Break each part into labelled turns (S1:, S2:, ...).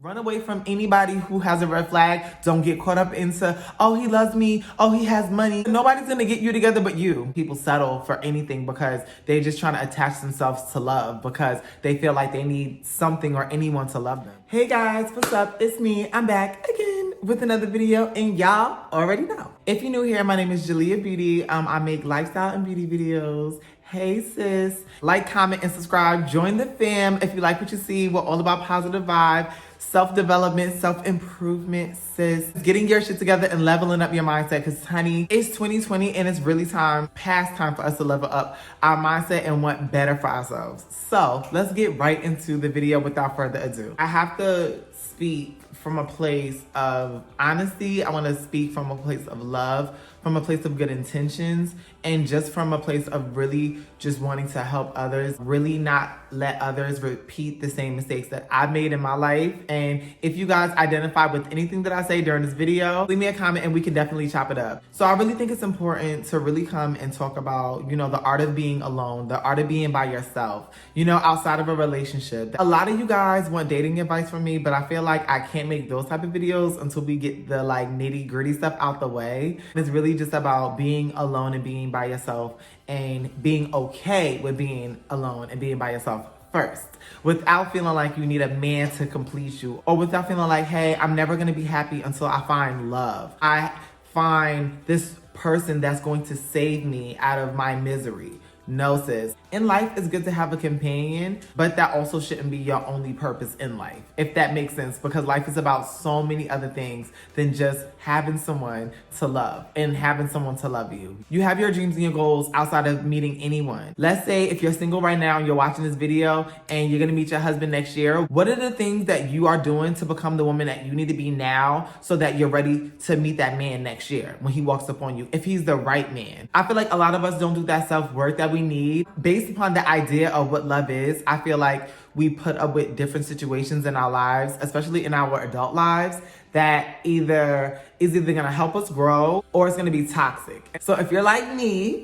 S1: Run away from anybody who has a red flag. Don't get caught up into, oh, he loves me. Oh, he has money. Nobody's going to get you together but you. People settle for anything because they're just trying to attach themselves to love because they feel like they need something or anyone to love them. Hey guys, what's up? It's me. I'm back again with another video and y'all already know. If you're new here, my name is Jalea Beauty. I make lifestyle and beauty videos. Hey sis, like, comment, and subscribe. Join the fam if you like what you see. We're all about positive vibe, self-development, self-improvement, sis. Getting your shit together and leveling up your mindset because, honey, it's 2020 and it's really past time for us to level up our mindset and want better for ourselves. So let's get right into the video without further ado. I have to speak from a place of honesty. I want to speak from a place of love, from a place of good intentions, and just from a place of really just wanting to help others, really not let others repeat the same mistakes that I've made in my life. And if you guys identify with anything that I say during this video, leave me a comment and we can definitely chop it up. So I really think it's important to really come and talk about, the art of being alone, the art of being by yourself, outside of a relationship. A lot of you guys want dating advice from me, but I feel like I can't make those type of videos until we get the nitty gritty stuff out the way. It's really just about being alone and being by yourself and being okay with being alone and being by yourself first, without feeling like you need a man to complete you, or without feeling like, hey, I'm never going to be happy until I find love. I find this person that's going to save me out of my misery. Gnosis. In life, it's good to have a companion, but that also shouldn't be your only purpose in life, if that makes sense, because life is about so many other things than just having someone to love and having someone to love you. You have your dreams and your goals outside of meeting anyone. Let's say if you're single right now and you're watching this video and you're gonna meet your husband next year, what are the things that you are doing to become the woman that you need to be now so that you're ready to meet that man next year when he walks up on you, if he's the right man? I feel like a lot of us don't do that self-work that we need. Based upon the idea of what love is, I feel like we put up with different situations in our lives, especially in our adult lives, that is either gonna help us grow or it's gonna be toxic. So if you're like me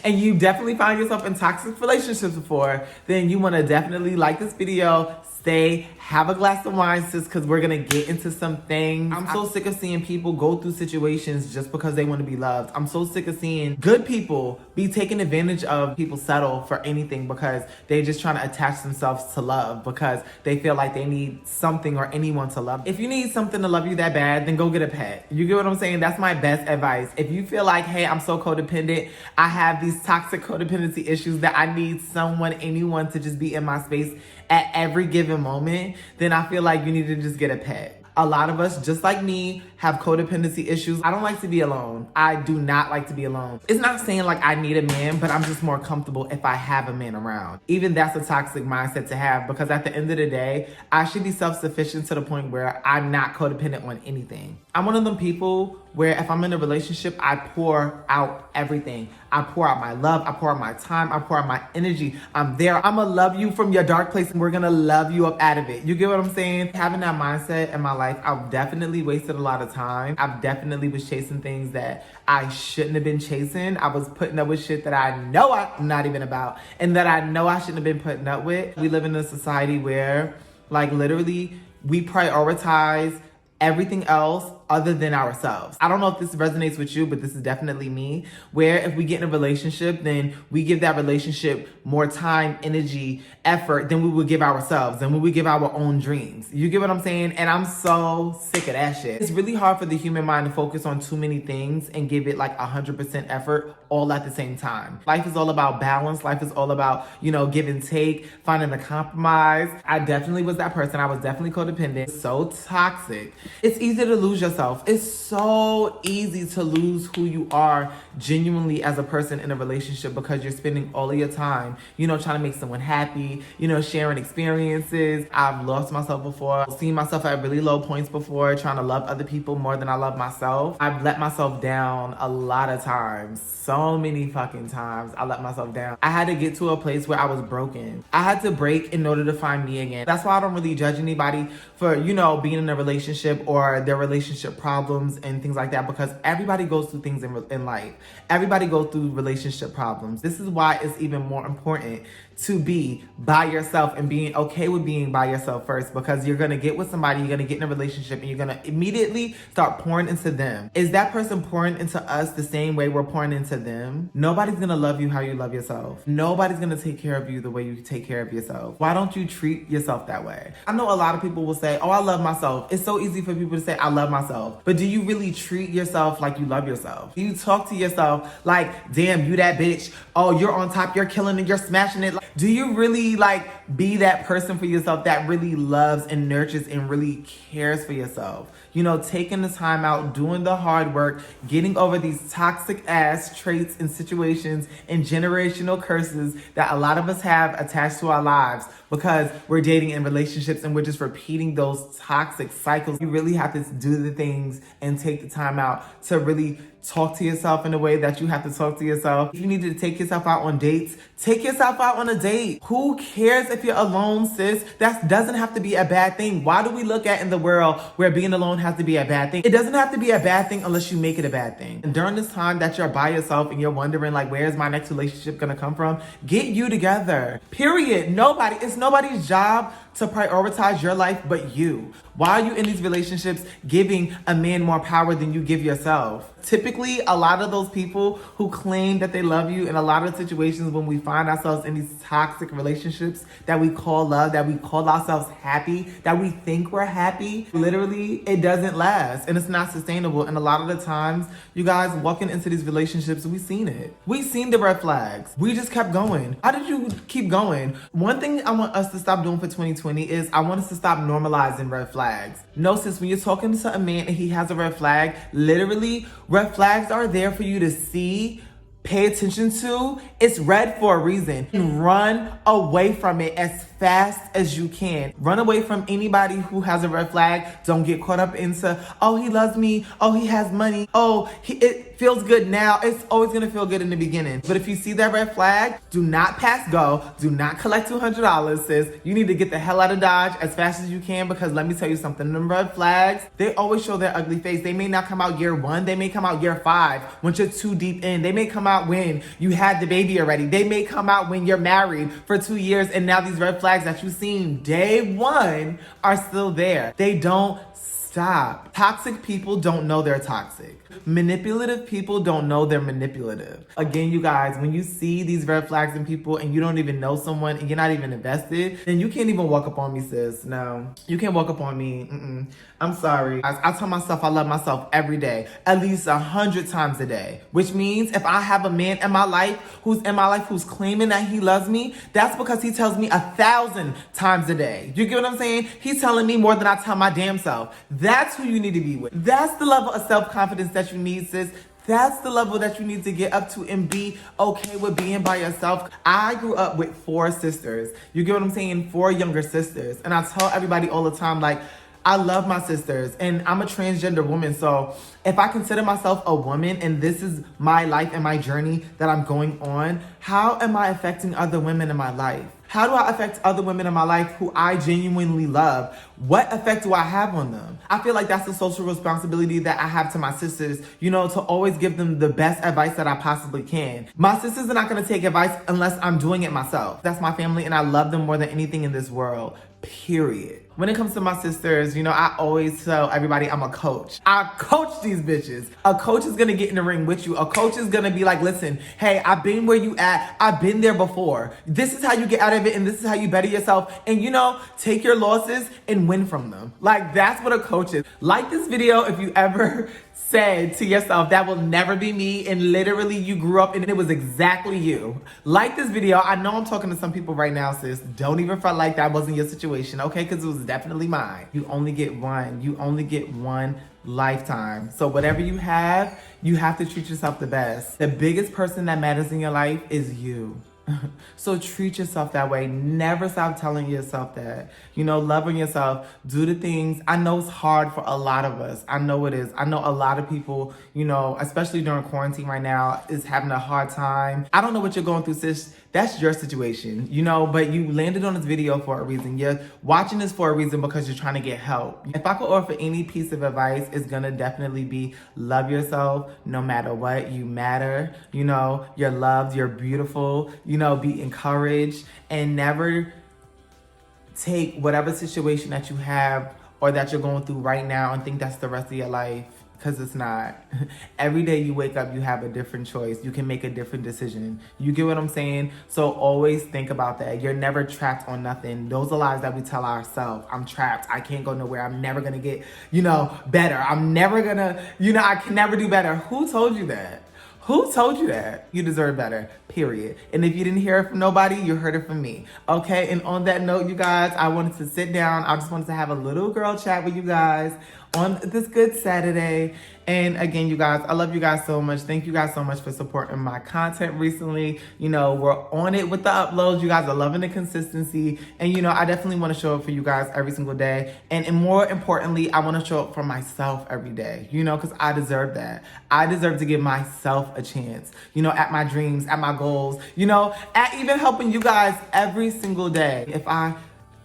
S1: and you definitely found yourself in toxic relationships before, then you wanna definitely like this video, stay, have a glass of wine, sis, because we're gonna get into some things. I'm so sick of seeing people go through situations just because they want to be loved. I'm so sick of seeing good people be taken advantage of. People settle for anything because they're just trying to attach themselves to love because they feel like they need something or anyone to love. If you need something to love you that bad, then go get a pet. You get what I'm saying? That's my best advice. If you feel like, hey, I'm so codependent, I have these toxic codependency issues that I need someone, anyone to just be in my space at every given moment, then I feel like you need to just get a pet. A lot of us, just like me, have codependency issues. I don't like to be alone. I do not like to be alone. It's not saying like I need a man, but I'm just more comfortable if I have a man around. Even that's a toxic mindset to have, because at the end of the day, I should be self-sufficient to the point where I'm not codependent on anything. I'm one of them people where if I'm in a relationship, I pour out everything. I pour out my love, I pour out my time, I pour out my energy. I'm there. I'm gonna love you from your dark place and we're gonna love you up out of it. You get what I'm saying? Having that mindset in my life, I've definitely wasted a lot of time. I've definitely was chasing things that I shouldn't have been chasing. I was putting up with shit that I know I'm not even about and that I know I shouldn't have been putting up with. We live in a society where literally we prioritize everything else other than ourselves. I don't know if this resonates with you, but this is definitely me, where if we get in a relationship, then we give that relationship more time, energy, effort than we would give ourselves, than we would give our own dreams. You get what I'm saying? And I'm so sick of that shit. It's really hard for the human mind to focus on too many things and give it 100% effort all at the same time. Life is all about balance. Life is all about, give and take, finding a compromise. I definitely was that person. I was definitely codependent. So toxic. It's easy to lose yourself. It's so easy to lose who you are genuinely as a person in a relationship because you're spending all of your time, trying to make someone happy, sharing experiences. I've lost myself before, seen myself at really low points before, trying to love other people more than I love myself. I've let myself down a lot of times. So many fucking times I let myself down. I had to get to a place where I was broken. I had to break in order to find me again. That's why I don't really judge anybody for, being in a relationship or their relationship problems and things like that, because everybody goes through things in life. Everybody goes through relationship problems. This is why it's even more important to be by yourself and being okay with being by yourself first, because you're gonna get with somebody, you're gonna get in a relationship, and you're gonna immediately start pouring into them. Is that person pouring into us the same way we're pouring into them? Nobody's gonna love you how you love yourself. Nobody's gonna take care of you the way you take care of yourself. Why don't you treat yourself that way? I know a lot of people will say, oh, I love myself. It's so easy for people to say, I love myself. But do you really treat yourself like you love yourself? Do you talk to yourself like, damn, you that bitch. Oh, you're on top, you're killing it, you're smashing it. Do you really be that person for yourself that really loves and nurtures and really cares for yourself? You know, taking the time out, doing the hard work, getting over these toxic ass traits and situations and generational curses that a lot of us have attached to our lives because we're dating in relationships and we're just repeating those toxic cycles. You really have to do the things and take the time out to really talk to yourself in the way that you have to talk to yourself. If you need to take yourself out on dates, take yourself out on a date. Who cares if you're alone, sis? That doesn't have to be a bad thing. Why do we look at in the world where being alone has to be a bad thing? It doesn't have to be a bad thing unless you make it a bad thing. And during this time that you're by yourself and you're wondering where's my next relationship gonna come from? Get you together. Period. It's nobody's job to prioritize your life but you. Why are you in these relationships giving a man more power than you give yourself? Typically, a lot of those people who claim that they love you, in a lot of situations when we find ourselves in these toxic relationships that we call love, that we call ourselves happy, that we think we're happy, literally, it doesn't last and it's not sustainable. And a lot of the times, you guys walking into these relationships, we've seen it. We've seen the red flags. We just kept going. How did you keep going? One thing I want us to stop doing for 2020 is I want us to stop normalizing red flags. Gnosis, when you're talking to a man and he has a red flag, literally, red flags are there for you to see, pay attention to. It's red for a reason. And run away from it as fast as you can. Run away from anybody who has a red flag. Don't get caught up into, oh, he loves me. Oh, he has money. Oh, it feels good now. It's always gonna feel good in the beginning. But if you see that red flag, do not pass go. Do not collect $200, sis. You need to get the hell out of Dodge as fast as you can, because let me tell you something. Them red flags, they always show their ugly face. They may not come out year 1. They may come out year 5 once you're too deep in. They may come out when you had the baby already. They may come out when you're married for 2 years and now these red flags that you've seen day 1 are still there. They don't stop. Toxic people don't know they're toxic. Manipulative people don't know they're manipulative. Again, you guys, when you see these red flags in people and you don't even know someone and you're not even invested, then you can't even walk up on me, sis. No, you can't walk up on me. I'm sorry. I tell myself I love myself every day, at least 100 times a day, which means if I have a man in my life who's claiming that he loves me, that's because he tells me 1,000 times a day. You get what I'm saying? He's telling me more than I tell my damn self. That's who you need to be with. That's the level of self-confidence that you need, sis. That's the level that you need to get up to and be okay with being by yourself. I grew up with 4 sisters. You get what I'm saying? 4 younger sisters. And I tell everybody all the time, I love my sisters and I'm a transgender woman. So if I consider myself a woman and this is my life and my journey that I'm going on, how am I affecting other women in my life? How do I affect other women in my life who I genuinely love? What effect do I have on them? I feel like that's the social responsibility that I have to my sisters, to always give them the best advice that I possibly can. My sisters are not gonna take advice unless I'm doing it myself. That's my family and I love them more than anything in this world, period. When it comes to my sisters, I always tell everybody I'm a coach. I coach these bitches. A coach is gonna get in the ring with you. A coach is gonna be like, listen, hey, I've been where you at. I've been there before. This is how you get out of it and this is how you better yourself. And take your losses and win from them. That's what a coach is. Like this video if you ever said to yourself, that will never be me, and literally you grew up and it was exactly you. Like this video. I know I'm talking to some people right now, sis. Don't even feel like that wasn't your situation, okay? Because it was definitely mine. You only get one. You only get one lifetime. So whatever you have to treat yourself the best. The biggest person that matters in your life is you. So treat yourself that way. Never stop telling yourself that. Love on yourself. Do the things. I know it's hard for a lot of us. I know it is. I know a lot of people, especially during quarantine right now, is having a hard time. I don't know what you're going through, sis. That's your situation, but you landed on this video for a reason. You're watching this for a reason because you're trying to get help. If I could offer any piece of advice, it's gonna definitely be love yourself no matter what. You matter, you're loved, you're beautiful, be encouraged, and never take whatever situation that you have or that you're going through right now and think that's the rest of your life, because it's not. Every day you wake up, you have a different choice. You can make a different decision. You get what I'm saying? So always think about that. You're never trapped on nothing. Those are lies that we tell ourselves. I'm trapped. I can't go nowhere. I'm never going to get, better. I'm never going to, I can never do better. Who told you that? Who told you that? You deserve better, period. And if you didn't hear it from nobody, you heard it from me. Okay, and on that note, you guys, I wanted to sit down. I just wanted to have a little girl chat with you guys on this good Saturday. And again, you guys, I love you guys so much. Thank you guys so much for supporting my content recently. We're on it with the uploads. You guys are loving the consistency. And, I definitely want to show up for you guys every single day. And more importantly, I want to show up for myself every day, because I deserve that. I deserve to give myself a chance, at my dreams, at my goals, at even helping you guys every single day. If I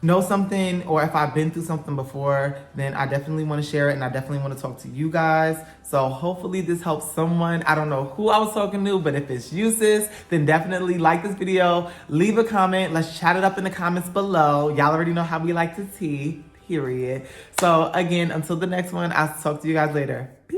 S1: know something or if I've been through something before, then I definitely want to share it, and I definitely want to talk to you guys. So hopefully this helps someone. I don't know who I was talking to, but if it's you, sis, then definitely like this video, leave a comment. Let's chat it up in the comments below. Y'all already know how we like to tea, period. So again, until the next one, I'll talk to you guys later. Peace.